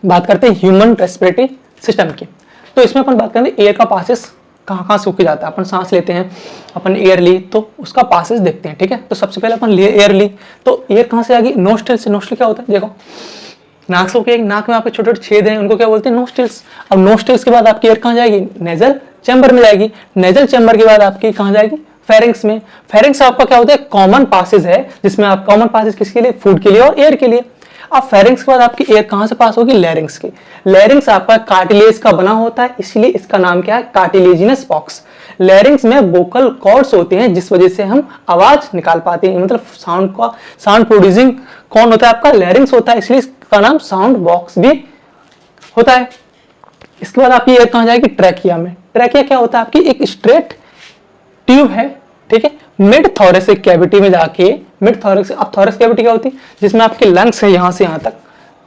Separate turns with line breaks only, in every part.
बात करते हैं ह्यूमन रेस्पिरेटरी सिस्टम की। तो इसमें अपन बात करेंगे एयर का पासेस कहाँ कहाँ से होके जाता है। अपन सांस लेते हैं, अपन एयर ली तो उसका पासेस देखते हैं, ठीक है। तो सबसे पहले अपन एयर ली तो एयर कहाँ से आएगी, नोस्ट्रिल से। नोस्ट्रिल क्या होता है, देखो नाक से होके, नाक में आपके छोटे छोटे छेद हैं, उनको क्या बोलते हैं, नोस्ट्रिल्स। अब नोस्ट्रिल्स के बाद आपकी एयर कहाँ जाएगी, नेजल चैम्बर में जाएगी। नेजल चैम्बर के बाद आपकी कहाँ जाएगी, फेरिंग्स में। फेरिंग्स आपका क्या होता है, कॉमन पासेज है, जिसमें आप कॉमन पासेज किसके लिए, फूड के लिए और एयर के लिए। अब फेरिंग्स के बाद आपकी एयर कहां से पास होगी, लैरिंग्स की। लैरिंग्स आपका कार्टिलेज का बना होता है, इसलिए इसका नाम क्या है, कार्टिलेजिनस बॉक्स। लैरिंग्स में वोकल कॉर्ड्स होते हैं, जिस वजह से हम आवाज निकाल पाते हैं, मतलब साउंड प्रोड्यूसिंग कौन होता है, आपका लैरिंग्स होता है, इसलिए इसका नाम साउंड बॉक्स भी होता है। इसके बाद आपकी एयर कहां जाएगी, ट्रैकिया में। ट्रैकिया क्या होता है, आपकी एक स्ट्रेट ट्यूब है, ठीक है, मिड थोरेसिक कैविटी में जाके। मिड थोरेक्स, अब थोरेक्स कैविटी क्या होती है, जिसमें आपके लंग्स है यहां से यहां तक,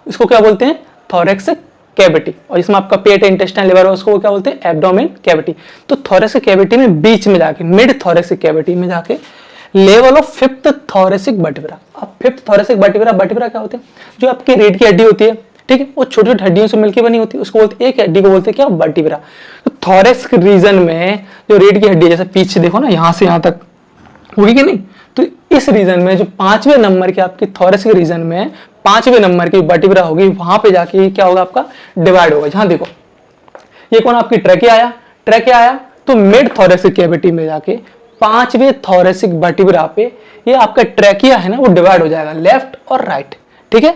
इसको क्या बोलते हैं, थोरेक्सिक कैविटी। और जिसमें आपका पेट, इंटेस्टाइन, लिवर है, उसको क्या बोलते हैं, एब्डोमेन कैविटी। तो थोरेसिक कैविटी में बीच में जाके, मिड थोरेसिक कैविटी में जाके level of fifth thoracic vertebra. अब फिफ्थ थोरेसिक वर्टिब्रा, वर्टिब्रा क्या होते हैं, जो आपकी रीढ़ की हड्डी होती है, ठीक है, वो छोटी छोटी हड्डियों से मिलकर बनी होती है, उसको बोलते हैं, एक हड्डी को बोलते हैं क्या, वर्टिब्रा। तो थोरेक्स रीजन में जो रीढ़ की हड्डी, जैसे पीछे देखो ना, यहां से यहां तक होगी कि नहीं, तो इस रीजन में जो 5वें नंबर की आपकी थोरेसिक रीजन में 5वें नंबर की वर्टिब्रा होगी, वहां पे जाके क्या होगा, आपका डिवाइड होगा। जहां देखो ये कौन, आपकी ट्रैकिया आया, ट्रैकिया आया तो मिड थोरेसिक कैविटी में जाके 5वें थोरेसिक वर्टिब्रा पे ये आपका ट्रैकिया है ना, वो डिवाइड हो जाएगा लेफ्ट और राइट, ठीक है।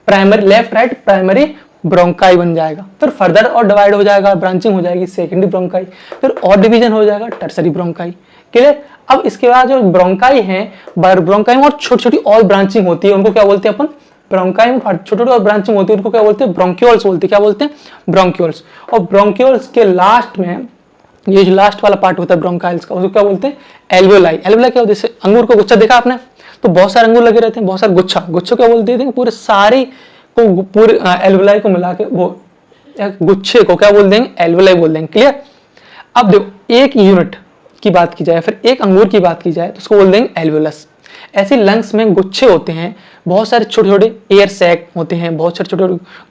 Primary left right primary bronchi बन जाएगा, फिर फर्दर और डिवाइड हो जाएगा, ब्रांचिंग हो जाएगी सेकेंडरी ब्रोंकाई, फिर और डिवीजन हो जाएगा टर्सरी ब्रोंकाई, क्लियर। अब इसके बाद जो ब्रोंकाई है, ब्रोंकाई में और छोटी छोटी और ब्रांचिंग होती है, उनको क्या बोलते हैं अपन, ब्रोंकाई में छोटी छोटी और ब्रांचिंग होती है, उनको क्या बोलते हैं, ब्रोंक्यूल्स बोलते हैं। क्या बोलते हैं, ब्रोंक्यूल्स। और ब्रोंक्यूल्स के लास्ट में ये जो लास्ट वाला पार्ट होता है ब्रोंकाइल्स का, उसको क्या बोलते हैं, एल्वियोलाई। एल्वियोलाई क्या होता है, जैसे अंगूर का गुच्छा देखा आपने, तो बहुत सारे अंगूर लगे रहते हैं, बहुत सारे गुच्छा, गुच्छों क्या बोलते हैं, पूरे सारे को, पूरे एल्वियोलाई को मिला के वो गुच्छे को क्या बोल देंगे, एल्वियोलाई बोल देंगे, क्लियर। अब देखो एक यूनिट की बात की जाए, फिर एक अंगूर की बात की जाए, तो उसको बोल देंगे एल्वियोलस। ऐसे लंग्स में गुच्छे होते हैं, बहुत सारे छोटे छोटे एयर सैक होते हैं, बहुत छोटे छोटे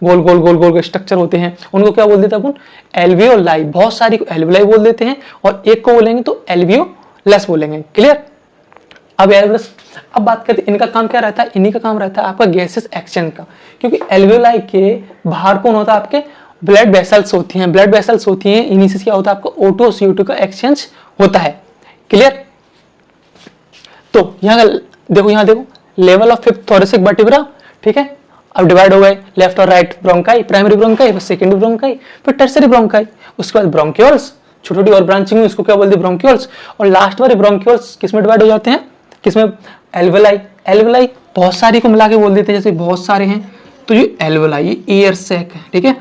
गोल गोल गोल गोल स्ट्रक्चर होते हैं, उनको क्या बोल देते हैं अपन, एल्वियोलाई। बहुत सारी को एल्वियोलाई बोल देते हैं, और एक को बोलेंगे तो एल्वियोलस बोलेंगे, क्लियर। अब एल्वियोलस, अब बात करते हैं इनका काम क्या रहता है, इन्हीं का काम रहता है आपका गैसेस एक्सचेंज का, क्योंकि एल्वियोलाई के बाहर कौन होता है, आपके ब्लड वेसल्स होती हैं, ब्लड वेसल्स होती हैं, इन्हीं से क्या होता है, आपका O2 और CO2 का एक्सचेंज होता है, क्लियर। तो यहाँ देखो, यहाँ देखो level of fifth thoracic vertebra, ठीक है। अब डिवाइड हो गए लेफ्ट और right bronchi, primary bronchi, secondary bronchi, फिर टर्सरी ब्रोंकाई, उसके बाद ब्रोंक्यूल्स, छोटी छोटी और ब्रांचिंग में, उसको क्या बोलते हैं, ब्रोंक्यूल्स। और लास्ट वाले ब्रोंक्यूल्स किसमें डिवाइड हो जाते हैं, किसमें, एल्वियोलाई। एल्वियोलाई बहुत सारी को मिला के बोल देते हैं, जैसे बहुत सारे हैं, तो ये एल्वियोलाई, ये एयर सैक है, ठीक है।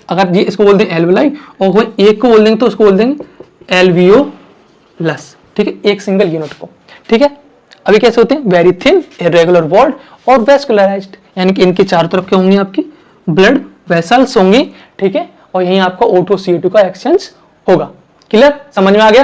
अगर ये इसको बोल दें एल्वियोलाई, और वो एक को बोल देंगे तो उसको बोल देंगे एल्वियोलस, ठीक है, एक सिंगल यूनिट को, ठीक है। अभी कैसे होते हैं, वेरी थिन, इरेगुलर वॉल्ड और वेस्कुलराइज्ड, यानी कि इनके चारों तरफ क्या होंगी, आपकी ब्लड वेसल्स होंगी, ठीक है। और यहीं आपका O2 CO2 का एक्सचेंज होगा, क्लियर, समझ में आ गया।